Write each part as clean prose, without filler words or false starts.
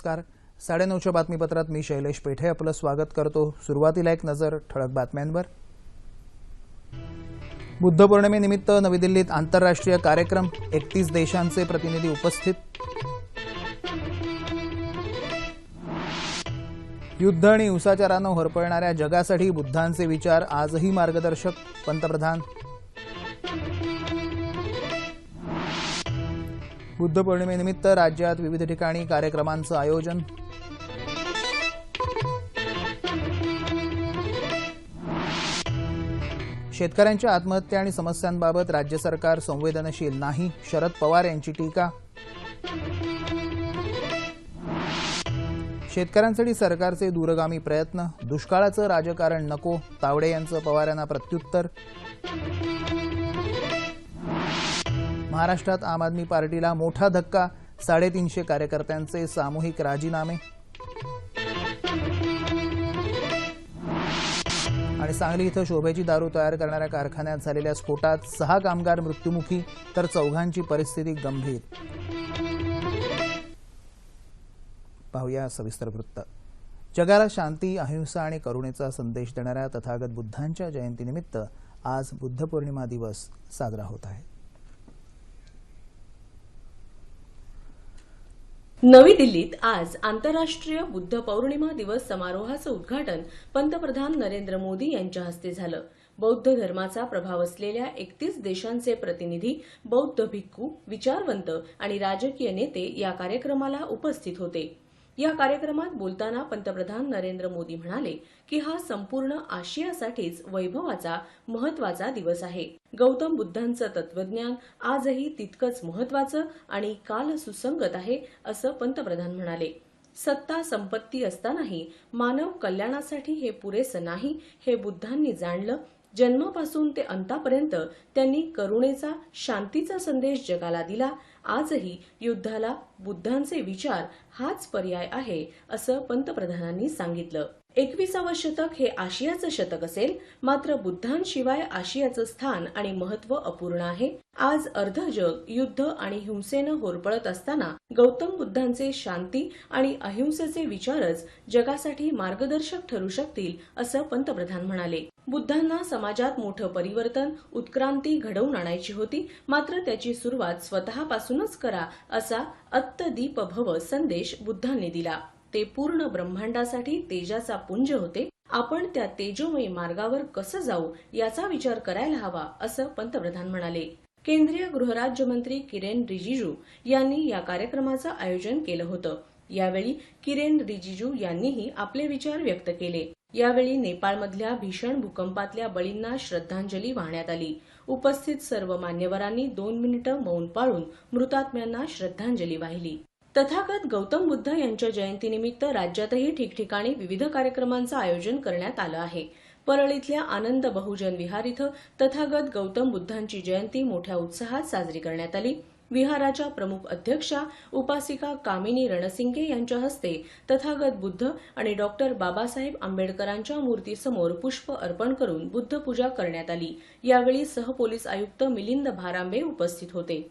नमस्कार. 9:30च्या बातमीपत्रात मी शैलेश पेठे आपलं स्वागत करतो. सुरुवातीला एक नजर ठळक बातम्यांवर. बुद्ध पौर्णिमेनिमित्त नवी दिल्लीत आंतरराष्ट्रीय कार्यक्रम, 31 देशांचे प्रतिनिधी उपस्थित. युद्ध आणि हिंसाचारानं होरपळणाऱ्या जगासाठी बुद्धांचे विचार आजही मार्गदर्शक, पंतप्रधान. बुद्ध पौर्णिमेनिमित्त राज्यात विविध ठिकाणी कार्यक्रमांचं आयोजन. शेतकऱ्यांच्या आत्महत्या आणि समस्यांबाबत राज्य सरकार संवेदनशील नाही, शरद पवार यांची टीका. शेतकऱ्यांसाठी सरकारचे दूरगामी प्रयत्न, दुष्काळाचं राजकारण नको, तावडे यांचं पवार यांना प्रत्युत्तर. महाराष्ट्रात आम आदमी पार्टीला मोठा धक्का, 350 कार्यकर्त्यांचे सामूहिक राजीनामे. आणि सांगली इथं शोभेची दारू तयार करणाऱ्या कारखान्यात झालेल्या स्फोटात 6 कामगार मृत्युमुखी तर 4घांची परिस्थिती गंभीर. पाहूया सविस्तर वृत्त. जगाला शांती, अहिंसा आणि करुणेचा संदेश देणाऱ्या तथागत बुद्धांच्या जयंतीनिमित्त आज बुद्ध पौर्णिमा दिवस साजरा होत आहे. नवी दिल्लीत आज आंतरराष्ट्रीय बुद्ध पौर्णिमा दिवस समारोहाचं उद्घाटन पंतप्रधान नरेंद्र मोदी यांच्या हस्ते झालं. बौद्ध धर्माचा प्रभाव असलेल्या 31 देशांचे प्रतिनिधी, बौद्ध भिक्खू, विचारवंत आणि राजकीय नेते या कार्यक्रमाला उपस्थित होते. या कार्यक्रमात बोलताना पंतप्रधान नरेंद्र मोदी म्हणाले की हा संपूर्ण आशियासाठीच वैभवाचा, महत्वाचा दिवस आहे. गौतम बुद्धांचं तत्वज्ञान आजही तितकंच महत्वाचं आणि कालसुसंगत आहे, असं पंतप्रधान म्हणाले. सत्ता, संपत्ती असतानाही मानव कल्याणासाठी हे पुरेसं नाही, हे बुद्धांनी जाणलं. जन्मापासून ते अंतापर्यंत त्यांनी करुणेचा, शांतीचा संदेश जगाला दिला. आजही युद्धाला बुद्धांचे विचार हाच पर्याय आहे, असं पंतप्रधानांनी सांगितलं. 21वं शतक हे आशियाचं शतक असेल, मात्र बुद्धांशिवाय आशियाचं स्थान आणि महत्व अपूर्ण आहे. आज अर्ध जग युद्ध आणि हिंसेनं होरपळत असताना गौतम बुद्धांचे शांती आणि अहिंसेचे विचारच जगासाठी मार्गदर्शक ठरू शकतील, असं पंतप्रधान म्हणाले. बुद्धांना समाजात मोठं परिवर्तन, उत्क्रांती घडवून आणायची होती, मात्र त्याची सुरुवात स्वतःपासूनच करा, असा अत्त दीप भव संदेश बुद्धांनी दिला. ते पूर्ण ब्रह्मांडासाठी तेजाचा पुंज होते. आपण त्या तेजोमयी मार्गावर कसं जाऊ याचा विचार करायला हवा, असं पंतप्रधान म्हणाले. केंद्रीय गृहराज्यमंत्री किरेन रिजिजू यांनी या कार्यक्रमाचं आयोजन केलं होतं. यावेळी किरेन रिजिजू यांनीही आपले विचार व्यक्त केले. यावेळी नेपाळमधल्या भीषण भूकंपातल्या बळींना श्रद्धांजली वाहण्यात आली. उपस्थित सर्व मान्यवरांनी 2 मिनिटं मौन पाळून मृतात्म्यांना श्रद्धांजली वाहिली. तथागत गौतम बुद्ध यांच्या जयंतीनिमित्त राज्यातही ठिकठिकाणी विविध कार्यक्रमांचं आयोजन करण्यात आलं आहे. परळीतल्या आनंद बहुजन विहार इथं तथागत गौतम बुद्धांची जयंती मोठ्या उत्साहात साजरी करण्यात आली. विहाराच्या प्रमुख अध्यक्षा उपासिका कामिनी रणसिंगे यांच्या हस्ते तथागत बुद्ध आणि डॉक्टर बाबासाहेब आंबेडकरांच्या मूर्तीसमोर पुष्प अर्पण करून बुद्धपूजा करण्यात आली. यावेळी सहपोलीस आयुक्त मिलिंद भारांबे उपस्थित होते.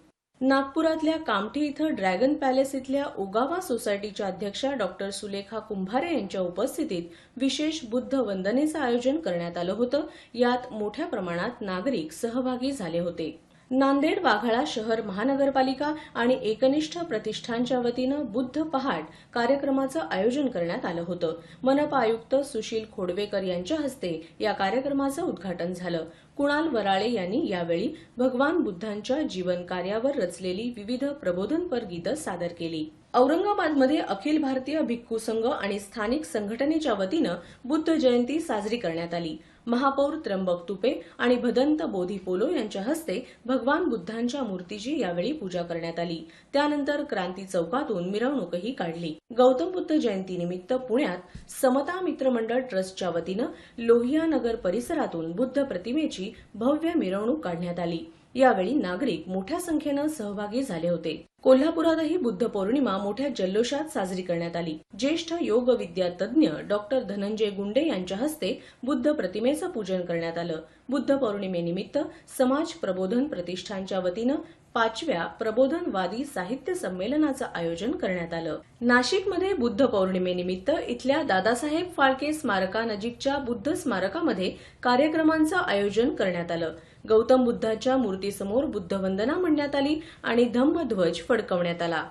नागपुरातल्या कामठी इथं ड्रॅगन पॅलेस इथल्या ओगावा सोसायटीच्या अध्यक्षा डॉक्टर सुलेखा कुंभारे यांच्या उपस्थितीत विशेष बुद्ध वंदनेचं आयोजन करण्यात आलं होतं. यात मोठ्या प्रमाणात नागरिक सहभागी झाले होते. नांदेड वाघाळा शहर महानगरपालिका आणि एकनिष्ठ प्रतिष्ठानच्या वतीनं बुद्ध पहाट कार्यक्रमाचं आयोजन करण्यात आलं होतं. मनपा आयुक्त सुशील खोडवेकर यांच्या हस्ते या कार्यक्रमाचं उद्घाटन झालं. कुणाल वराळे यांनी यावेळी भगवान बुद्धांच्या जीवन कार्यावर रचलेली विविध प्रबोधनपर गीतं सादर केली. औरंगाबादमध्ये अखिल भारतीय भिक्खू संघ आणि स्थानिक संघटनेच्या वतीनं बुद्ध जयंती साजरी करण्यात आली. महापौर त्र्यंबक तुपे आणि भदंत बोधी पोलो यांच्या हस्ते भगवान बुद्धांच्या मूर्तीची यावेळी पूजा करण्यात आली. त्यानंतर क्रांती चौकातून मिरवणूकही काढली. गौतम बुद्ध जयंतीनिमित्त पुण्यात समता मित्र मंडळ ट्रस्टच्या वतीनं लोहिया नगर परिसरातून बुद्ध प्रतिमेची भव्य मिरवणूक काढण्यात आली. यावेळी नागरिक मोठ्या संख्येनं सहभागी झाले होते. कोल्हापुरातही बुद्ध पौर्णिमा मोठ्या जल्लोषात साजरी करण्यात आली. ज्येष्ठ योग विद्या तज्ज्ञ डॉक्टर धनंजय गुंडे यांच्या हस्ते बुद्ध प्रतिमेचं पूजन करण्यात आलं. बुद्ध पौर्णिमेनिमित्त समाज प्रबोधन प्रतिष्ठानच्या वतीनं 5व्या प्रबोधनवादी साहित्य संमेलनाचं आयोजन करण्यात आलं. नाशिकमध्ये बुद्ध पौर्णिमेनिमित्त इथल्या दादासाहेब फाळके स्मारकानजीकच्या बुद्ध स्मारकामध्ये कार्यक्रमांचं आयोजन करण्यात आलं. गौतम बुद्धाच्या मूर्तीसमोर बुद्धवंदना म्हणण्यात आली आणि धम्मध्वज फडकवण्यात आला.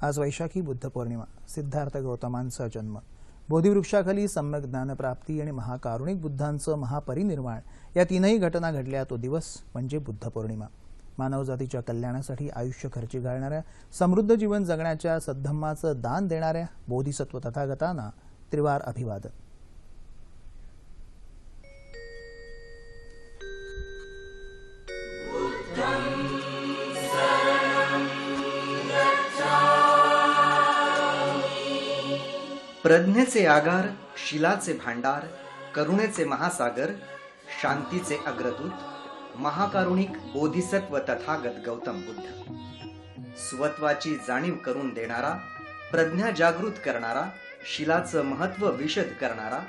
आज वैशाखी बुद्ध पौर्णिमा, सिद्धार्थ गौतमांचा जन्म, बोधिवृक्षाखाली सम्यक ज्ञानप्राप्ती आणि महाकारुणिक बुद्धांचं महापरिनिर्वाण या तीनही घटना घडल्या तो दिवस म्हणजे बुद्ध पौर्णिमा. मानवजातीच्या कल्याणासाठी आयुष्य खर्ची घालणाऱ्या, समृद्ध जीवन जगण्याच्या सद्धम्माचं दान देणाऱ्या बोधिसत्व तथागतांना त्रिवार अभिवादन. प्रज्ञेचे आगार, शिलाचे भांडार, करुणेचे महासागर, शांतीचे अग्रदूत, महाकारुणिक बोधिसत्व तथागत गौतम बुद्ध. स्वत्वाची जाणीव करून देणारा, प्रज्ञा जागृत करणारा, शिलाचं महत्व विशद करणारा,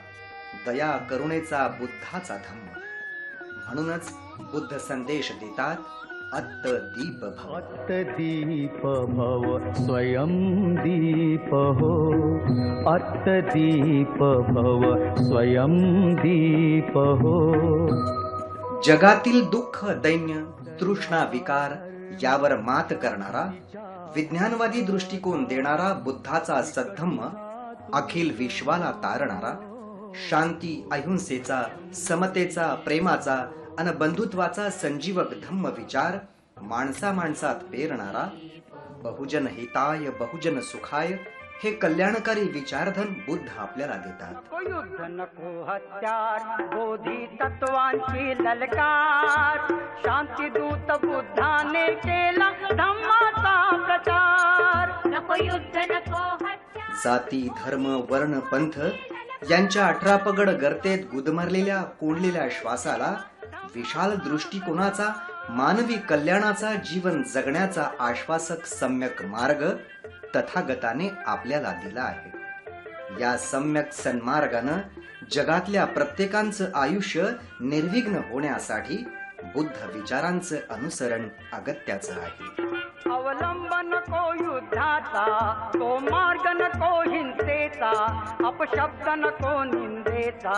दया करुणेचा बुद्धाचा धम्म. म्हणूनच बुद्ध संदेश देतात, अत्त दीप भव. अत्त दीप भव स्वयं दीप हो, अत्त दीप भव स्वयं दीप हो. जगातील दुःख, दैन्य, तृष्णा, विकार यावर मात करणारा, विज्ञानवादी दृष्टिकोन देणारा बुद्धाचा सद्धम्म अखिल विश्वाला तारणारा, शांती, अहिंसेचा, समतेचा, प्रेमाचा अन बंधुत्वाचा संजीवक धम्म विचार माणसा माणसात पेरणारा, बहुजन हिताय बहुजन सुखाय हे कल्याणकारी विचारधन बुद्ध आपल्याला देतात. युद्ध नको हत्यार, बोधी तत्वांची ललकार, शांतीदूत बुद्धाने केला धम्माचा प्रचार. नको युद्ध नको हत्यार. जाती, धर्म, वर्ण, पंथ यांच्या 18 पगड गर्तेत गुदमरलेल्या कोंडलेल्या श्वासाला विशाल दृष्टिकोनाचा, मानवी कल्याणाचा, जीवन जगण्याचा आश्वासक सम्यक मार्ग तथागताने आपल्याला दिला आहे. या सम्यक सन्मार्गानं जगातल्या प्रत्येकांचं आयुष्य निर्विघ्न होण्यासाठी बुद्ध विचारांचं अनुसरण अगत्याचं आहे. अवलंब नको युद्धाचा, तो मार्ग नको हिंसेचा, अपशब्द नको निंदेचा,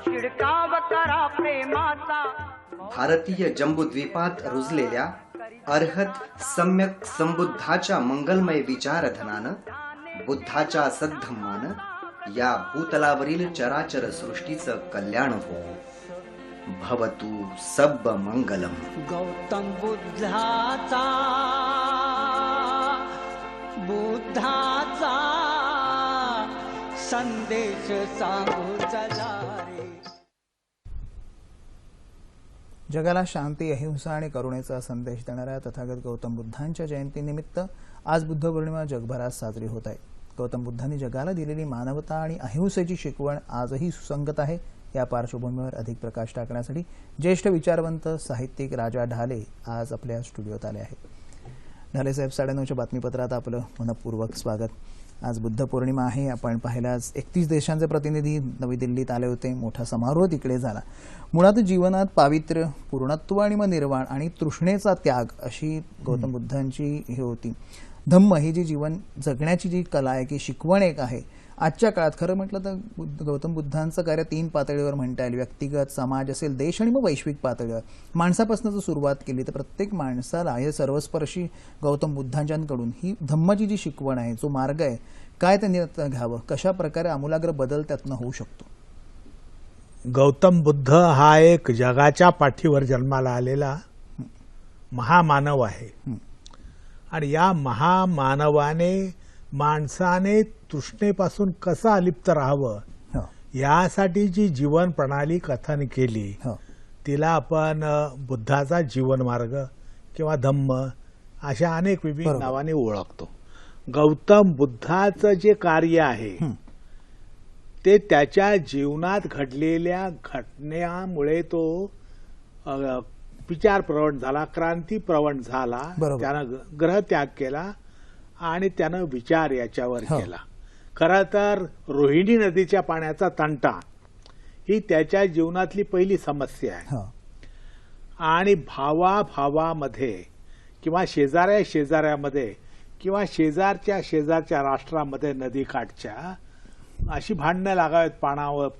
शिडकाव करा प्रेमाचा. भारतीय जम्बूद्वीपात रुजलेल्या अर्हत सम्यक संबुद्धाच्या मंगलमय विचारधनानं, बुद्धाच्या सद्धम्मानं या भूतलावरील चराचर सृष्टीचं कल्याण हो. भवतु सब्ब मंगलम. गौतम बुद्धाचा संदेश सांगू चला रे. जगाला शांती, अहिंसा आणि करुणेचा संदेश देणाऱ्या तथागत गौतम बुद्धांच्या जयंतीनिमित्त आज बुद्ध पौर्णिमा जगभरात साजरी होत आहे. गौतम बुद्धांनी जगाला दिलेली मानवता आणि अहिंसेची शिकवण आजही सुसंगत आहे. या पार्श्वभूमीवर अधिक प्रकाश टाकण्यासाठी ज्येष्ठ विचारवंत साहित्यिक राजा ढाले आज आपल्या स्टुडिओत आले आहेत. ढाले साहेब, 9:30च्या बातमीपत्रात आपलं मनपूर्वक स्वागत. आज बुद्ध पौर्णिमा आहे. आपण पाहिल्यास 31 देशांचे प्रतिनिधी नवी दिल्लीत आले होते. मोठा समारोह तिकडे झाला. मुळात जीवनात पावित्र्य, पूर्णत्व आणि मग निर्वाण आणि तृष्णेचा त्याग अशी गौतम बुद्धांची ही होती. धम्म ही जी जीवन जगण्याची जी कला आहे की शिकवण एक आहे. आजच्या काळात खरं म्हटलं तर गौतम बुद्धांचं कार्य 3 पातळीवर म्हणता येईल. व्यक्तिगत, समाज असेल, देश आणि मग वैश्विक पातळीवर. माणसापासून जर सुरुवात केली तर प्रत्येक माणसाला हे सर्वस्पर्शी गौतम बुद्धांच्याकडून ही धम्माची जी शिकवण आहे, जो मार्ग आहे, काय त्यांनी घ्यावं, कशा प्रकारे आमूलाग्र बदल त्यातनं होऊ शकतो. गौतम बुद्ध हा एक जगाच्या पाठीवर जन्माला आलेला महामानव आहे. आणि या महामानवाने माणसाने तृष्णेपासून कसं अलिप्त राहावं यासाठी जी जीवन प्रणाली कथन केली तिला आपण बुद्धाचा जीवन मार्ग किंवा धम्म अशा अनेक विविध नावाने ओळखतो. गौतम बुद्धाचं जे कार्य आहे ते त्याच्या जीवनात घडलेल्या घटनेमुळे तो विचारप्रवण झाला, क्रांतीप्रवण झाला. त्यानं ग्रहत्याग केला आणि त्यानं विचार याच्यावर केला. खरं तर रोहिणी नदीच्या पाण्याचा तंटा ही त्याच्या जीवनातली पहिली समस्या आहे. आणि भावाभावामध्ये किंवा शेजाऱ्यामध्ये किंवा शेजारच्या राष्ट्रामध्ये नदीकाठच्या अशी भांडणं लागावीत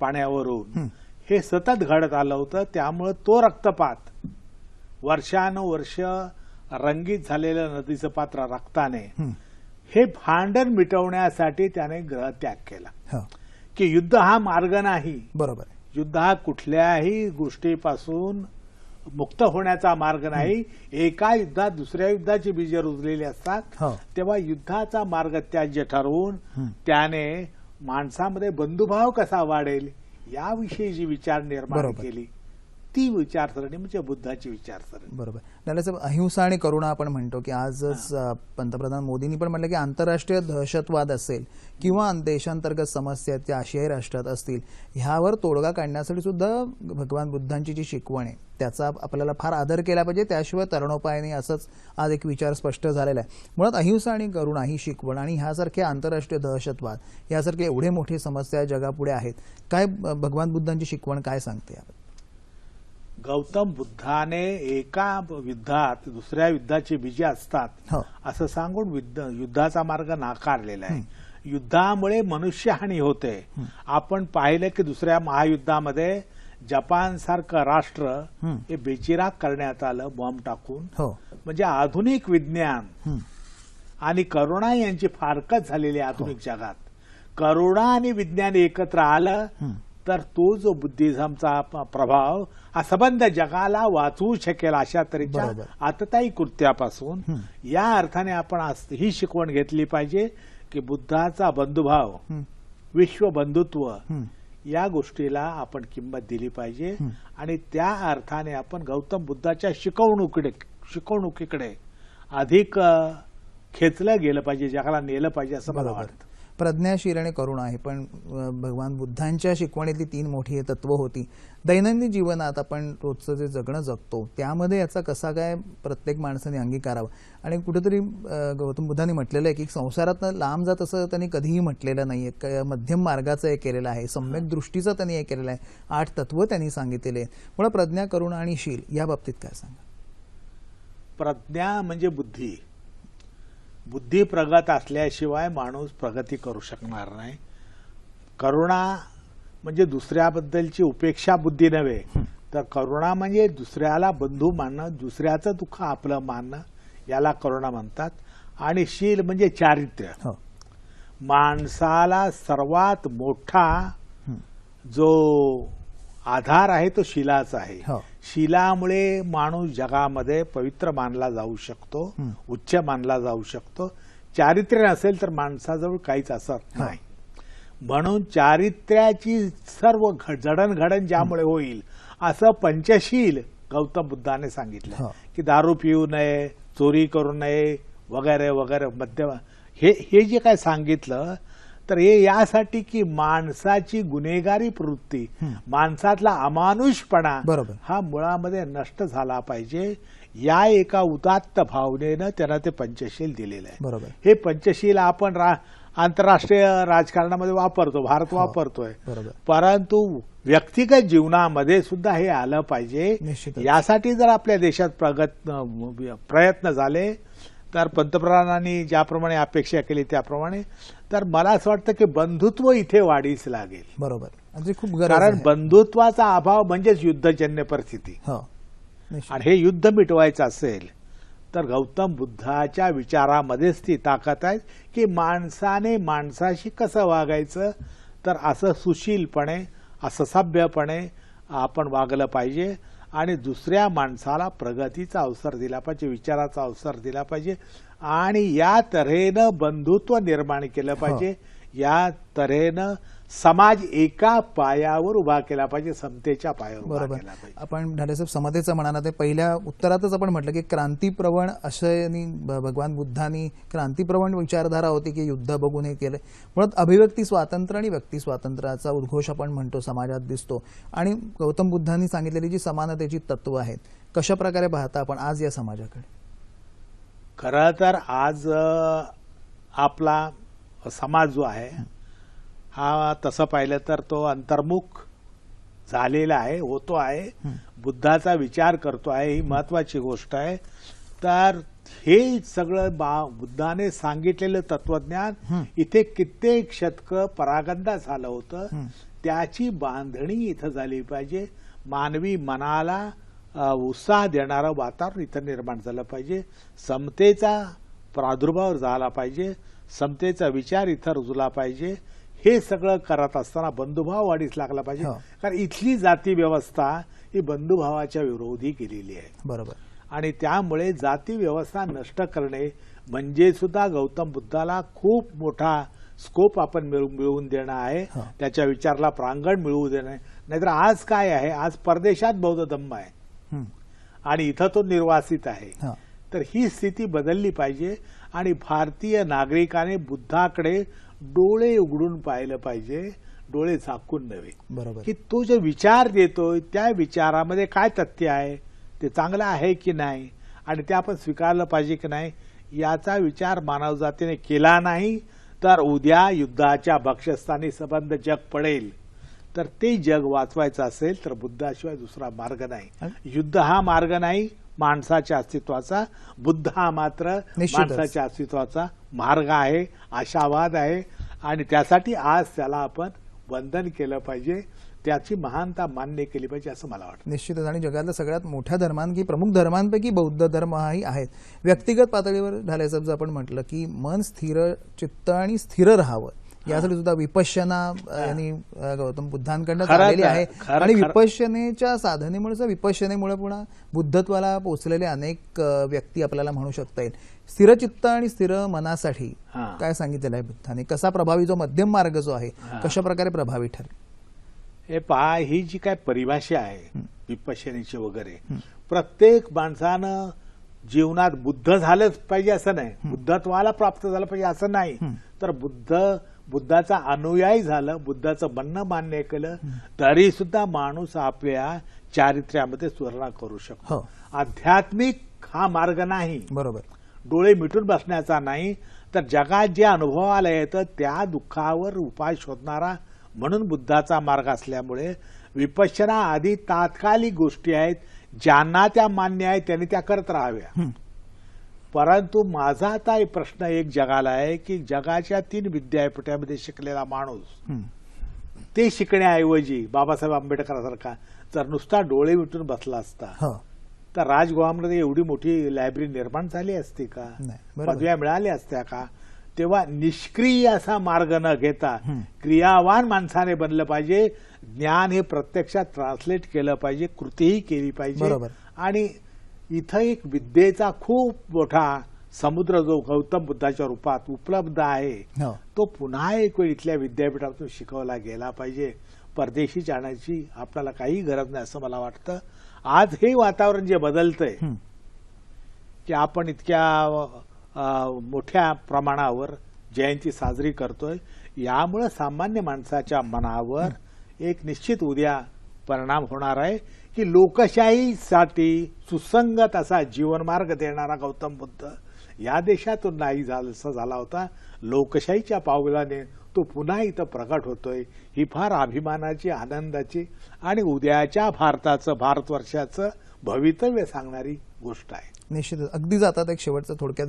पाण्यावरून हे सतत घडत आलं होतं. त्यामुळे तो रक्तपात वर्षानुवर्ष रंगीत झालेलं नदीचं पात्र रक्ताने हे भांडण मिटवण्यासाठी त्याने ग्रहत्याग केला की युद्ध हा मार्ग नाही. बरोबर. युद्ध हा कुठल्याही गोष्टीपासून मुक्त होण्याचा मार्ग नाही. एका युद्धात दुसऱ्या युद्धाची बीजे रुजलेली असतात. तेव्हा युद्धाचा मार्ग त्याज्य ठरवून त्याने माणसामध्ये बंधुभाव कसा वाढेल याविषयी जी विचार निर्माण केली ती विचारसरणी म्हणजे बुद्धाची विचारसरणी. बरोबर. दादासाहेब, अहिंसा आणि करुणा आपण म्हणतो की आजच पंतप्रधान मोदींनी पण म्हटलं की आंतरराष्ट्रीय दहशतवाद असेल किंवा देशांतर्गत समस्या त्या आशियाई राष्ट्रात असतील ह्यावर तोडगा काढण्यासाठी सुद्धा भगवान बुद्धांची जी शिकवण आहे त्याचा आपल्याला फार आदर केला पाहिजे. त्याशिवाय तरुणोपाय नाही असंच आज एक विचार स्पष्ट झालेला आहे. मुळात अहिंसा आणि करुणा ही शिकवण आणि ह्यासारखे आंतरराष्ट्रीय दहशतवाद यासारखे एवढे मोठी समस्या जगापुढे आहेत. काय भगवान बुद्धांची शिकवण काय सांगते? गौतम बुद्धाने एका युद्धात दुसऱ्या युद्धाची बीजे असतात असं सांगून युद्धाचा मार्ग नाकारलेला आहे. युद्धामुळे मनुष्यहानी होते. आपण पाहिलं की दुसऱ्या महायुद्धामध्ये जपान सारखं राष्ट्र हे बेचिराग करण्यात आलं बॉम्ब टाकून. म्हणजे आधुनिक विज्ञान आणि करुणा यांची फारकत झालेली आधुनिक जगात. करुणा आणि विज्ञान एकत्र आलं तर तो जो बुद्धिझमचा प्रभाव हा संबंध जगाला वाचवू शकेल अशा तऱ्हेच्या आततायी कृत्यापासून. या अर्थाने आपण ही शिकवण घेतली पाहिजे की बुद्धाचा बंधुभाव विश्व बंधुत्व या गोष्टीला आपण किंमत दिली पाहिजे आणि त्या अर्थाने आपण गौतम बुद्धाच्या शिकवणुकीकडे अधिक खेचलं गेलं पाहिजे, जगाला नेलं पाहिजे असं मला वाटतं. प्रज्ञाशील आणि करुणा आहे पण भगवान बुद्धांच्या शिकवणीतली 3 मोठी तत्व होती. दैनंदिन जीवनात आपण रोजचं जे जगणं जगतो त्यामध्ये याचा कसा काय प्रत्येक माणसाने अंगीकारावा. आणि कुठेतरी गौतम बुद्धांनी म्हटलेलं आहे की संसारातनं लांब जात असं त्यांनी कधीही म्हटलेलं नाहीये. मध्यम मार्गाचं हे केलेलं आहे, सम्यक दृष्टीचं त्यांनी हे केलेलं आहे. 8 तत्व त्यांनी सांगितलेले आहेत. मुळे प्रज्ञा, करुणा आणि शील या बाबतीत काय सांगा? प्रज्ञा म्हणजे बुद्धी. बुद्धी प्रगत असल्याशिवाय माणूस प्रगती करू शकणार नाही. करुणा म्हणजे दुसऱ्याबद्दलची उपेक्षा बुद्धी नव्हे तर करुणा म्हणजे दुसऱ्याला बंधू मानणं, दुसऱ्याचं दुःख आपलं मानणं याला करुणा म्हणतात. आणि शील म्हणजे चारित्र्य. माणसाला सर्वात मोठा जो आधार आहे तो शीलाचा आहे. शीलामुळे माणूस जगामध्ये पवित्र मानला जाऊ शकतो, उच्च मानला जाऊ शकतो. चारित्र्य नसेल तर माणसाजवळ काहीच असत नाही. म्हणून चारित्र्याची सर्व जडणघडण ज्यामुळे होईल असं पंचशील गौतम बुद्धाने सांगितलं की दारू पिऊ नये, चोरी करू नये वगैरे वगैरे. हे जे काय सांगितलं तर हे यासाठी की माणसाची गुन्हेगारी प्रवृत्ती, माणसातला अमानुषपणा हा मुळामध्ये नष्ट झाला पाहिजे. या एका उदात्त भावनेनं त्यांना ते पंचशील दिलेलं आहे. हे पंचशील आपण आंतरराष्ट्रीय राजकारणामध्ये वापरतो, भारत वापरतोय, परंतु व्यक्तिगत जीवनामध्ये सुद्धा हे आलं पाहिजे. यासाठी जर आपल्या देशात प्रयत्न झाले तर पंतप्रधानांनी ज्याप्रमाणे अपेक्षा केली त्याप्रमाणे तर मला असं वाटतं की बंधुत्व इथे वाढीस लागेल. बरोबर. खूप कारण बंधुत्वाचा अभाव म्हणजेच युद्धजन्य परिस्थिती. आणि हे युद्ध मिटवायचं असेल तर गौतम बुद्धाच्या विचारामध्येच ती ताकद आहे की माणसाने माणसाशी कसं वागायचं तर असं सुशीलपणे, असं सभ्यपणे आपण वागलं पाहिजे आणि दुसऱ्या माणसाला प्रगतीचा अवसर दिला पाहिजे, विचाराचा अवसर दिला पाहिजे आणि या तऱ्हेनं बंधुत्व निर्माण केलं पाहिजे. या तऱ्हेनं समाज एका पायावर उभा केला पाहिजे, समतेच्या पायावर उभा केला पाहिजे. आपण ढालेसाहेब समतेचं म्हणाला ते पहिल्या उत्तरातच आपण म्हटलं की क्रांतीप्रवण अशा भगवान बुद्धांनी क्रांतीप्रवण विचारधारा होती की युद्ध बघून हे केलं. मुळात अभिव्यक्ती स्वातंत्र्य आणि व्यक्ती स्वातंत्र्याचा उद्घोष आपण म्हणतो समाजात दिसतो. आणि गौतम बुद्धांनी सांगितलेली जी समानतेची तत्व आहेत कशा प्रकारे पाहता आपण आज या समाजाकडे? खरं तर आज आपला समाज जो आहे हा तसं पाहिलं तर तो अंतर्मुख झालेला आहे, होतो आहे, बुद्धाचा विचार करतो आहे, ही महत्वाची गोष्ट आहे. तर हे सगळं बुद्धाने सांगितलेलं तत्वज्ञान इथे कित्येक शतकं परागंदा झालं होतं. त्याची बांधणी इथं झाली पाहिजे. मानवी मनाला उत्साह देणारं वातावरण इथं निर्माण झालं पाहिजे. समतेचा प्रादुर्भाव झाला पाहिजे. समतेचा विचार इथं रुजला पाहिजे. हे सगळं करत असताना बंधुभाव वाढीस लागला पाहिजे. कारण इथली जाती व्यवस्था ही बंधुभावाच्या विरोधी केलेली आहे. बरोबर. आणि त्यामुळे जाती व्यवस्था नष्ट करणे म्हणजे सुद्धा गौतम बुद्धाला खूप मोठा स्कोप आपण मिळवून देणं आहे. त्याच्या विचाराला प्रांगण मिळवू देणं. नाहीतर आज काय आहे, आज परदेशात बौद्ध धम्म आहे आणि इथं तो निर्वासित आहे. तर ही स्थिती बदलली पाहिजे आणि भारतीय नागरिकाने बुद्धाकडे डोळे उघडून पाहिलं पाहिजे, डोळे झाकून नव्हे. बरोबर. की तो जो विचार देतोय त्या विचारामध्ये काय तथ्य आहे, ते चांगलं आहे की नाही आणि ते आपण स्वीकारलं पाहिजे की नाही, याचा विचार मानवजातीने केला नाही तर उद्या युद्धाच्या भक्ष्यस्थानी संबंध जग पडेल. तर ते जग वाचवायचं असेल तर बुद्धाशिवाय दुसरा मार्ग नाही. युद्ध हा मार्ग नाही माणसाच्या अस्तित्वाचा. बुद्ध हा मात्र माणसाच्या अस्तित्वाचा मार्ग आहे, आशावाद आहे. आणि त्यासाठी आज त्याला आपण वंदन केलं पाहिजे, त्याची महानता मान्य केली पाहिजे असं मला वाटतं. निश्चितच. आणि जगातल्या सगळ्यात मोठ्या धर्मांपैकी प्रमुख धर्मांपैकी बौद्ध धर्म हाही आहेत. व्यक्तिगत पातळीवर ढालेसाहेब जर आपण म्हटलं की मन स्थिर चित्त आणि स्थिर राहावं यासाठी सुद्धा विपश्यना यांनी गौतम बुद्धांकडनं चाललेली आहे. आणि विपश्यनेच्या साधनेमुळे विपश्यनेमुळे पुन्हा बुद्धत्वाला पोहोचलेले अनेक व्यक्ती आपल्याला म्हणू शकता येईल. स्थिर चित्त आणि स्थिर मनासाठी काय सांगितलेलं आहे बुद्धाने? कसा प्रभावी जो मध्यम मार्ग जो आहे कशा प्रकारे प्रभावी ठरेल? हे पहा, ही जी काय परिभाषा आहे विपश्यनेची वगैरे, प्रत्येक माणसानं जीवनात बुद्ध झालंच पाहिजे असं नाही, बुद्धत्वाला प्राप्त झालं पाहिजे असं नाही. तर बुद्धाचा अनुयायी झालं, बुद्धाचं म्हणणं मान्य केलं तरी सुद्धा माणूस आपल्या चारित्र्यामध्ये सुधारणा करू शकतो. आध्यात्मिक हा मार्ग नाही. बरोबर. डोळे मिटून बसण्याचा नाही, तर जगात जे अनुभवाला येतं त्या दुःखावर उपाय शोधणारा म्हणून बुद्धाचा मार्ग असल्यामुळे विपश्यना आधी तात्कालिक गोष्टी आहेत, ज्यांना त्या मान्य आहेत त्यांनी त्या करत राहाव्या. परंतु माझा आता प्रश्न एक जगाला आहे की जगाच्या 3 विद्यापीठामध्ये शिकलेला माणूस ते शिकण्याऐवजी बाबासाहेब आंबेडकरांसारखा जर नुसता डोळे मिटून बसला असता तर राजगृहामध्ये एवढी मोठी लायब्ररी निर्माण झाली असती का, पदव्या मिळाल्या असत्या का? तेव्हा निष्क्रिय असा मार्ग न घेता क्रियावान माणसाने बनलं पाहिजे. ज्ञान हे प्रत्यक्षात ट्रान्सलेट केलं पाहिजे, कृतीही केली पाहिजे. आणि इथं एक विद्येचा खूप मोठा समुद्र जो गौतम बुद्धाच्या रूपात उपलब्ध आहे तो पुन्हा एक वेळ इथल्या विद्यापीठातून शिकवला गेला पाहिजे. परदेशी जाण्याची आपल्याला काही गरज नाही असं मला वाटतं. आज हे वातावरण जे बदलतंय की आपण इतक्या मोठ्या प्रमाणावर जयंती साजरी करतोय, यामुळे सामान्य माणसाच्या मनावर एक निश्चित उद्या परिणाम होणार आहे की लोकशाहीसाठी सुसंगत असा जीवनमार्ग देणारा गौतम बुद्ध या देशातून नाही झाला होता. लोकशाहीच्या पावलाने तो पुन्हा इथं प्रकट होतोय. ही फार अभिमानाची, आनंदाची आणि उद्याच्या भारतवर्षाचं भवितव्य सांगणारी गोष्ट आहे. निश्चितच. अगदी जातात एक शेवटचं थोडक्यात,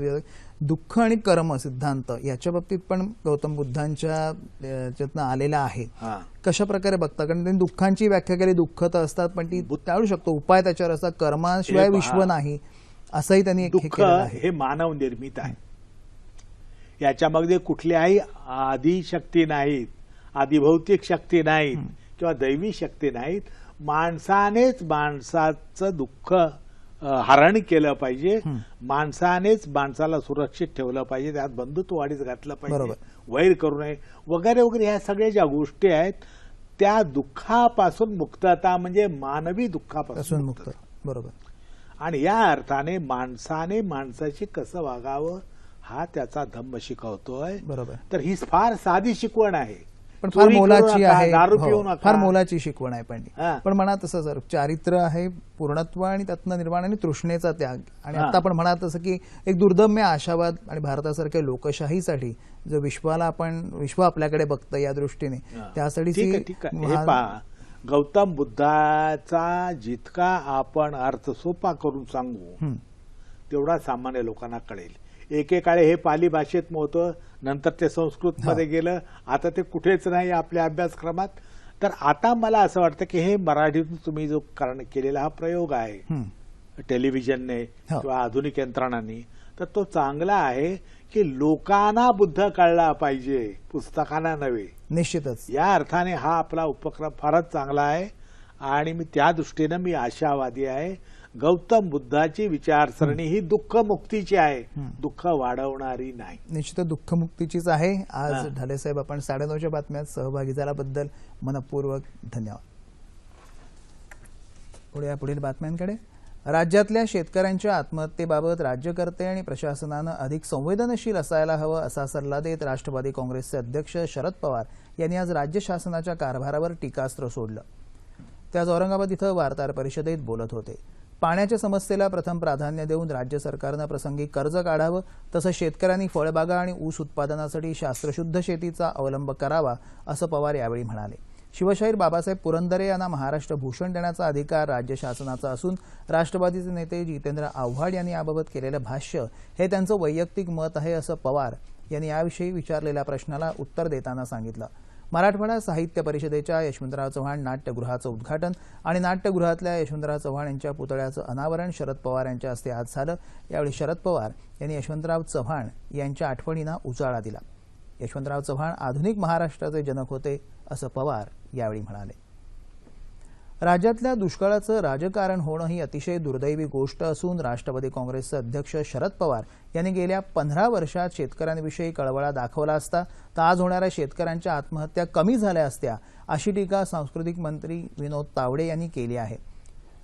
दुःख आणि कर्म सिद्धांत याच्या बाबतीत पण गौतम बुद्धांच्या याच्यातनं आलेला आहे. कशा प्रकारे बघता? कारण त्यांनी दुःखांची व्याख्या केली. दुःख तर असतात पण ती टाळू शकतो, उपाय त्याच्यावर असतात. कर्माशिवाय विश्व नाही असंही त्यांनी दुःख हे मानव निर्मित आहे. याच्यामध्ये कुठल्याही आदी शक्ती नाहीत, आदिभौतिक शक्ती नाहीत किंवा दैवी शक्ती नाहीत. माणसानेच माणसाचं दुःख हरण केलं पाहिजे, माणसानेच माणसाला सुरक्षित ठेवलं पाहिजे, त्यात बंधुत्व वाढीस घातलं पाहिजे, वैर करू नये वगैरे वगैरे. ह्या सगळ्या ज्या गोष्टी आहेत त्या दुःखापासून मुक्तता म्हणजे मानवी दुःखापासून मुक्त. बरोबर. आणि या अर्थाने माणसाने माणसाशी कसं वागावं हा त्याचा धम्म शिकवतोय. बरोबर. तर ही फार साधी शिकवण आहे, पण फार मोलाची आहे. दारू पिऊ नका, फार मोलाची शिकवण आहे. पण म्हणा तसं सर, चारित्र्य आहे, पूर्णत्व आणि त्यातनं निर्माण आणि तृष्णेचा त्याग. आणि आता आपण म्हणा तसं की एक दुर्दम्य आशावाद आणि भारतासारख्या लोकशाहीसाठी जो विश्व आपल्याकडे बघतं या दृष्टीने त्यासाठी गौतम बुद्धाचा जितका आपण अर्थ सोपा करून सांगू तेवढा सामान्य लोकांना कळेल. एकेकाळी हे पाली भाषेत होतं, नंतर ते संस्कृतमध्ये गेलं, आता ते कुठेच नाही आपल्या अभ्यासक्रमात. तर आता मला असं वाटतं की हे मराठीतून तुम्ही जो केलेला हा प्रयोग आहे टेलिव्हिजनने किंवा आधुनिक यंत्रणांनी, तर तो चांगला आहे की लोकांना बुद्ध कळला पाहिजे, पुस्तकांना नव्हे. निश्चितच या अर्थाने हा आपला उपक्रम फारच चांगला आहे आणि मी त्या दृष्टीनं मी आशावादी आहे. गौतम बुद्धाची विचारसरणी ही दुःखमुक्तीची आहे, दुःख वाढवणारी नाही. निश्चित दुःखमुक्तीचीच आहे. आज ढाले साहेब आपण 9:30च्या बातम्यात सहभागी झाल्याबद्दल मनपूर्वक धन्यवाद. पुढील बातम्यांकडे. राज्यातल्या शेतकऱ्यांच्या आत्महत्येबाबत राज्यकर्ते आणि प्रशासनानं अधिक संवेदनशील असायला हवं असा सल्ला देत राष्ट्रवादी काँग्रेसचे अध्यक्ष शरद पवार यांनी आज राज्य शासनाच्या कारभारावर टीकास्त्र सोडलं. ते आज औरंगाबाद इथं वार्ताहर परिषदेत बोलत होते. पाण्याच्या समस्येला प्रथम प्राधान्य देऊन राज्य सरकारनं प्रसंगी कर्ज काढावं, तसंच शेतकऱ्यांनी फळबागा आणि ऊस उत्पादनासाठी शास्त्रशुद्ध शेतीचा अवलंब करावा असं पवार यावेळी म्हणाले. शिवशाहीर बाबासाहेब पुरंदरे यांना महाराष्ट्र भूषण देण्याचा अधिकार राज्य शासनाचा असून राष्ट्रवादीचे नेते जितेंद्र आव्हाड यांनी याबाबत केलेलं भाष्य हे त्यांचं वैयक्तिक मत आहे असं पवार यांनी याविषयी विचारलेल्या प्रश्नाला उत्तर देताना सांगितलं. मराठवाडा साहित्य परिषदेच्या यशवंतराव चव्हाण नाट्यगृहाचं उद्घाटन आणि नाट्यगृहातल्या यशवंतराव चव्हाण यांच्या पुतळ्याचं अनावरण शरद पवार यांच्या हस्ते आज झालं. यावेळी शरद पवार यांनी यशवंतराव चव्हाण यांच्या आठवणींना उजाळा दिला. यशवंतराव चव्हाण आधुनिक महाराष्ट्राचे जनक होते असं पवार यावेळी म्हणाले. राज्यातल्या दुष्काळाचं राजकारण होणं ही अतिशय दुर्दैवी गोष्ट असून राष्ट्रवादी काँग्रेसचे अध्यक्ष शरद पवार यांनी गेल्या 15 वर्षात शेतकऱ्यांविषयी कळवळा दाखवला असता तर आज होणाऱ्या शेतकऱ्यांच्या आत्महत्या कमी झाल्या असत्या अशी टीका सांस्कृतिक मंत्री विनोद तावडे यांनी केली आहे.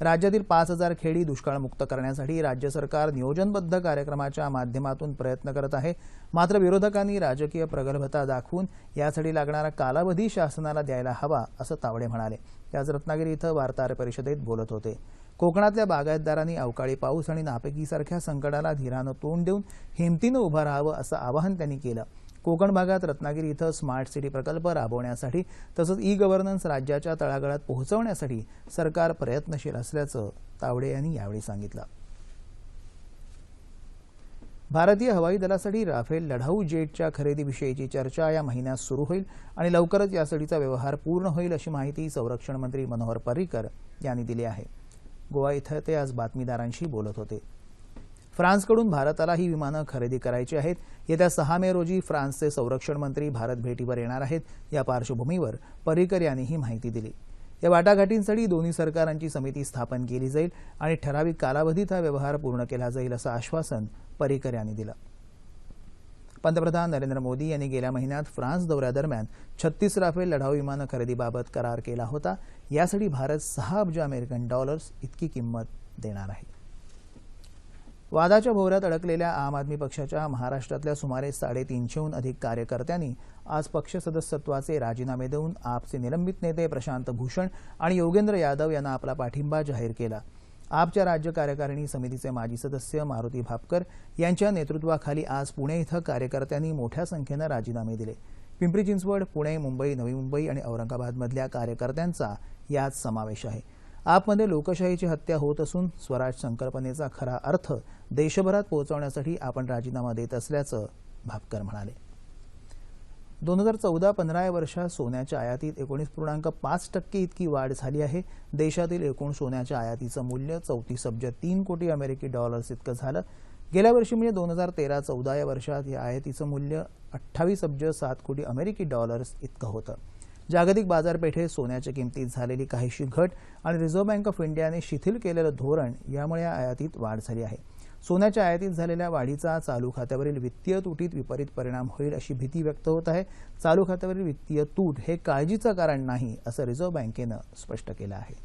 राज्यातील 5,000 खेडी दुष्काळमुक्त करण्यासाठी राज्य सरकार नियोजनबद्ध कार्यक्रमाच्या माध्यमातून प्रयत्न करत आहे. मात्र विरोधकांनी राजकीय प्रगल्भता दाखवून यासाठी लागणारा कालावधी शासनाला द्यायला हवा असं तावडे म्हणाले. ते आज रत्नागिरी इथं वार्ताहर परिषदेत बोलत होते. कोकणातल्या बागायतदारांनी अवकाळी पाऊस आणि नापिकीसारख्या संकटाला धीरानं तोंड देऊन हिमतीनं उभं राहावं असं आवाहन त्यांनी केलं. कोकण भागात रत्नागिरी इथं स्मार्ट सिटी प्रकल्प राबवण्यासाठी तसंच ई गव्हर्नन्स राज्याच्या तळागाळात पोहोचवण्यासाठी सरकार प्रयत्नशील असल्याचं तावडे यांनी यावेळी सांगितलं. भारतीय हवाई दलासाठी राफेल लढाऊ जेटच्या खरेदीविषयीची चर्चा या महिन्यात सुरू होईल आणि लवकरच यासाठीचा व्यवहार पूर्ण होईल अशी माहिती संरक्षण मंत्री मनोहर पर्रिकर यांनी दिली आहे. गोवा इथं ते आज बातमीदारांशी बोलत होते. फ्रान्सकडून भारताला ही विमानं खरेदी करायची आहेत. येत्या 6 मे रोजी फ्रान्सचे संरक्षण मंत्री भारत भेटीवर येणार आहेत. या पार्श्वभूमीवर पर्रिकर यांनी ही माहिती दिली. या वाटाघाटींसाठी दोन्ही सरकारांची समिती स्थापन केली जाईल आणि ठराविक कालावधीत हा व्यवहार पूर्ण केला जाईल असं आश्वासन पर्रिकर यांनी दिलं. पंतप्रधान नरेंद्र मोदी यांनी गेल्या महिन्यात फ्रान्स दौऱ्यादरम्यान 36 राफेल लढाऊ विमानं खरेदीबाबत करार केला होता. यासाठी भारत 6 अब्ज अमेरिकन डॉलर्स इतकी किंमत देणार आहे. वादाच्या भोवऱ्यात अडकलेल्या आम आदमी पक्षाच्या महाराष्ट्रातल्या सुमारे 350हून अधिक कार्यकर्त्यांनी आज पक्ष सदस्यत्वाचे राजीनामे देऊन आपचे निलंबित नेते प्रशांत भूषण आणि योगेंद्र यादव यांना आपला पाठिंबा जाहीर केला. आपच्या राज्य कार्यकारिणी समितीचे माजी सदस्य मारुती भापकर यांच्या नेतृत्वाखाली आज पुणे इथं कार्यकर्त्यांनी मोठ्या संख्येनं राजीनामे दिले. पिंपरी चिंचवड, पुणे, मुंबई, नवी मुंबई आणि औरंगाबादमधल्या कार्यकर्त्यांचा यात समावेश आहे. आपमध्ये लोकशाहीची हत्या होत असून स्वराज संकल्पनेचा खरा अर्थ देशभरात पोहोचवण्यासाठी आपण राजीनामा देत असल्याचं भापकर म्हणाले. 2014-15 या वर्षात सोन्याच्या आयातीत 19.5% इतकी वाढ झाली आहे. देशातील एकूण सोन्याच्या आयातीचं मूल्य 34 अब्ज 3 कोटी अमेरिकी डॉलर्स इतकं झालं. गेल्या वर्षी म्हणजे 2013-14 या वर्षात या आयातीचं मूल्य 28 अब्ज 7 कोटी अमेरिकी डॉलर्स इतकं होतं. जागतिक बाजारपेठेत सोन्याच्या किमतीत झालेली काहीशी घट आणि रिझर्व्ह बँक ऑफ इंडियाने शिथिल केलेलं धोरण यामुळे या आयातीत वाढ झाली आहे. सोन्याच्या आयातीत झालेल्या वाढीचा चालू खात्यावरील वित्तीय तुटीत विपरीत परिणाम होईल अशी भीती व्यक्त होत आहे. चालू खात्यावरील वित्तीय तूट हे काळजीचं कारण नाही असं रिझर्व्ह बँकेनं स्पष्ट केलं आहे.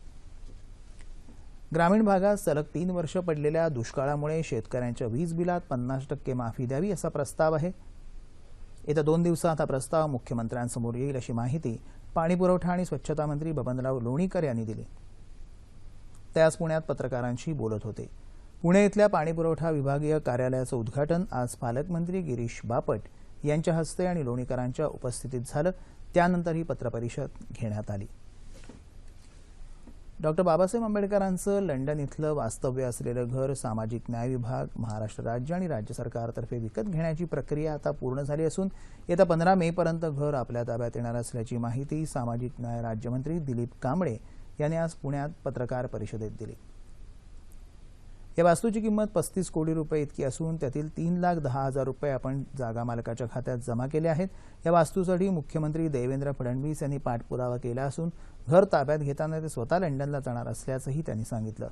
ग्रामीण भागात सलग 3 वर्ष पडलेल्या दुष्काळामुळे शेतकऱ्यांच्या वीज बिलात 50% माफी द्यावी असा प्रस्ताव आहे. येत्या 2 दिवसात हा प्रस्ताव मुख्यमंत्र्यांसमोर येईल अशी माहिती पाणीपुरवठा आणि स्वच्छता मंत्री बबनराव लोणीकर यांनी दिली. ते आज पुण्यात पत्रकारांशी बोलत होते. पुणे इथल्या पाणीपुरवठा विभागीय कार्यालयाचं उद्घाटन आज पालकमंत्री गिरीश बापट यांच्या हस्ते आणि लोणीकरांच्या उपस्थितीत झालं. त्यानंतर ही पत्रपरिषद घेण्यात आली. डॉक्टर बाबासाहेब आंबेडकरांचं लंडन इथलं वास्तव्य असलेलं घर सामाजिक न्याय विभाग, महाराष्ट्र राज्य आणि राज्य सरकारतर्फे विकत घेण्याची प्रक्रिया आता पूर्ण झाली असून येत्या 15 मेपर्यंत घर आपल्या ताब्यात येणार असल्याची माहिती सामाजिक न्याय राज्यमंत्री दिलीप कांबळे यांनी आज पुण्यात पत्रकार परिषदेत दिली. या वास्तूची किंमत 35 कोटी रुपये इतकी असून त्यातील 3,10,000 रुपये आपण जागा मालकाच्या खात्यात जमा केले आहेत. या वास्तूसाठी मुख्यमंत्री देवेंद्र फडणवीस यांनी पाठपुरावा केला असून घर ताब्यात घेताना ते स्वतः लंडनला जाणार असल्याचंही त्यांनी सांगितलं.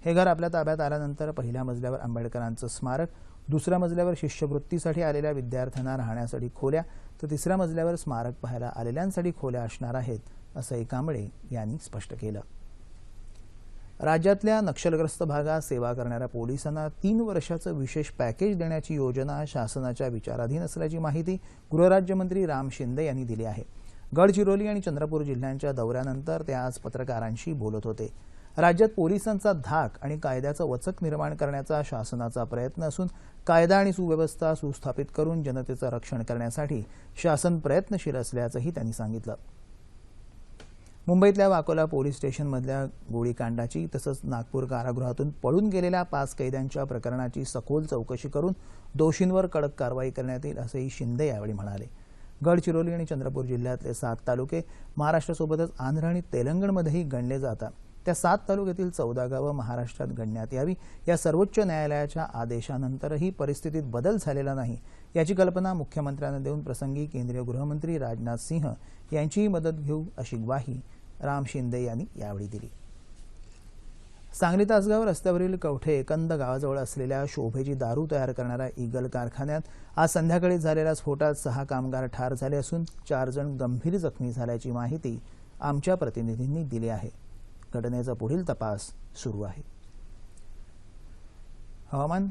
हे घर आपल्या ताब्यात आल्यानंतर पहिल्या मजल्यावर आंबेडकरांचं स्मारक, दुसऱ्या मजल्यावर शिष्यवृत्तीसाठी आलेल्या विद्यार्थ्यांना राहण्यासाठी खोल्या, तर तिसऱ्या मजल्यावर स्मारक पाहायला आलेल्यांसाठी खोल्या असणार आहेत, असंही कांबळे यांनी स्पष्ट केलं. राज्यातल्या नक्षलग्रस्त भागात सेवा करणाऱ्या पोलिसांना 3 वर्षाचं विशेष पॅकेज देण्याची योजना शासनाच्या विचाराधीन असल्याची माहिती गृहराज्यमंत्री राम शिंदे यांनी दिली आहे. गडचिरोली आणि चंद्रपूर जिल्ह्यांच्या दौऱ्यानंतर ते आज पत्रकारांशी बोलत होते. राज्यात पोलिसांचा धाक आणि कायद्याचं वचक निर्माण करण्याचा शासनाचा प्रयत्न असून कायदा आणि सुव्यवस्था सुस्थापित करून जनतेचं रक्षण करण्यासाठी शासन प्रयत्नशील असल्याचंही त्यांनी सांगितलं. मुंबईतल्या वाकोला पोलीस स्टेशनमधल्या गोळीकांडाची तसंच नागपूर कारागृहातून पळून गेलेल्या 5 कैद्यांच्या प्रकरणाची सखोल चौकशी करून दोषींवर कडक कारवाई करण्यात येईल असंही शिंदे यावेळी म्हणाले. गडचिरोली आणि चंद्रपूर जिल्ह्यातले 7 तालुके महाराष्ट्रासोबतच आंध्र आणि तेलंगणमध्येही गणले जातात. त्या 7 तालुक्यातील 14 गावं महाराष्ट्रात गणण्यात यावी या सर्वोच्च न्यायालयाच्या आदेशानंतरही परिस्थितीत बदल झालेला नाही याची कल्पना मुख्यमंत्र्यांना देऊन प्रसंगी केंद्रीय गृहमंत्री राजनाथ सिंह यांचीही मदत घेऊ अशी ग्वाही राम शिंदे यांनी यावेळी दिली. सांगली तासगाव रस्त्यावरील कवठे एकंद गावाजवळ असलेल्या शोभेची दारू तयार करणाऱ्या ईगल कारखान्यात आज संध्याकाळी झालेल्या स्फोटात 6 कामगार ठार झाले असून 4 जण गंभीर जखमी झाल्याची माहिती आमच्या प्रतिनिधींनी दिली आहे. घटनेचा पुढील तपास सुरू आहे. हवामान.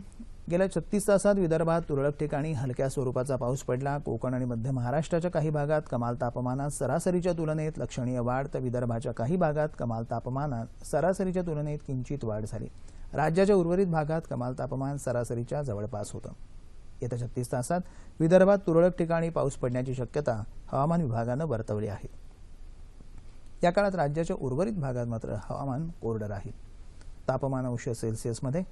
गेल्या 36 तासात विदर्भात तुरळक ठिकाणी हलक्या स्वरूपाचा पाऊस पडला. कोकण आणि मध्य महाराष्ट्राच्या काही भागात कमाल तापमानात सरासरीच्या तुलनेत लक्षणीय वाढ, तर विदर्भाच्या काही भागात कमाल तापमानात सरासरीच्या तुलनेत किंचित वाढ झाली. राज्याच्या उर्वरित भागात कमाल तापमान सरासरीच्या जवळपास होतं. येत्या 36 तासात विदर्भात तुरळक ठिकाणी पाऊस पडण्याची शक्यता हवामान विभागानं वर्तवली आहे. या काळात राज्याच्या उर्वरित भागात मात्र हवामान कोरडं राहील. तापमान अंश सेल्सिअसमध्ये.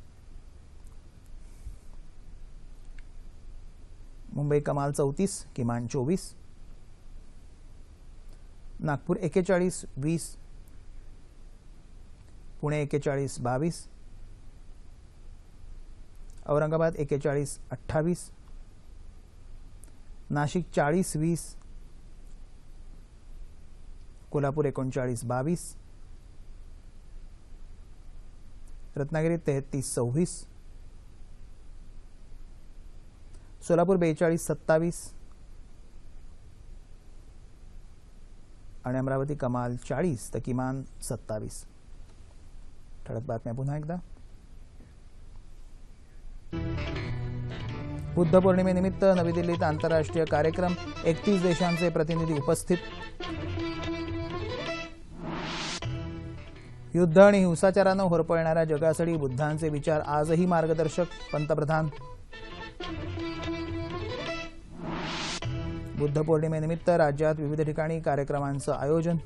मुंबई कमाल 34, किमान 24, नागपूर 41-20, पुणे 41-22, औरंगाबाद 41-28, नाशिक 40-20, कोल्हापूर 39-22, रत्नागिरी 33-26, सोलापूर 42-27 आणि अमरावती कमाल 40 तर किमान 27. ठळक बातम्या पुन्हा एकदा. बुद्ध पौर्णिमेनिमित्त नवी दिल्लीत आंतरराष्ट्रीय कार्यक्रम, 31 देशांचे प्रतिनिधी उपस्थित. युद्ध आणि हिंसाचारानं होरपळणाऱ्या जगासाठी बुद्धांचे विचार आजही मार्गदर्शक, पंतप्रधान. बुद्ध पौर्णिमेनिमित्त राज्यात विविध ठिकाणी कार्यक्रमांचं आयोजन.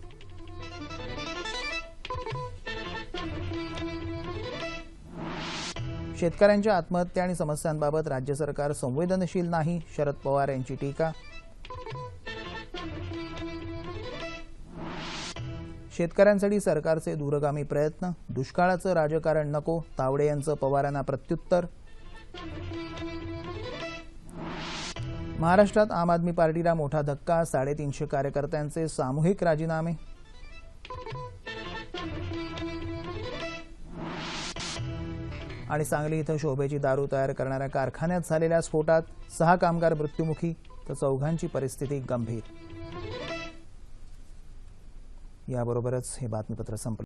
शेतकऱ्यांच्या आत्महत्या आणि समस्यांबाबत राज्य सरकार संवेदनशील नाही, शरद पवार यांची टीका. शेतकऱ्यांसाठी सरकारचे दूरगामी प्रयत्न, दुष्काळाचं राजकारण नको, तावडे यांचं पवारांना प्रत्युत्तर. महाराष्ट्रात आम आदमी पार्टीला मोठा धक्का, 350 कार्यकर्त्यांचे सामूहिक राजीनामे. आणि सांगली इथं शोभेची दारू तयार करणाऱ्या कारखान्यात झालेल्या स्फोटात 6 कामगार मृत्युमुखी तर 4घांची परिस्थिती गंभीर. याबरोबरच हे बातमीपत्र संपलं.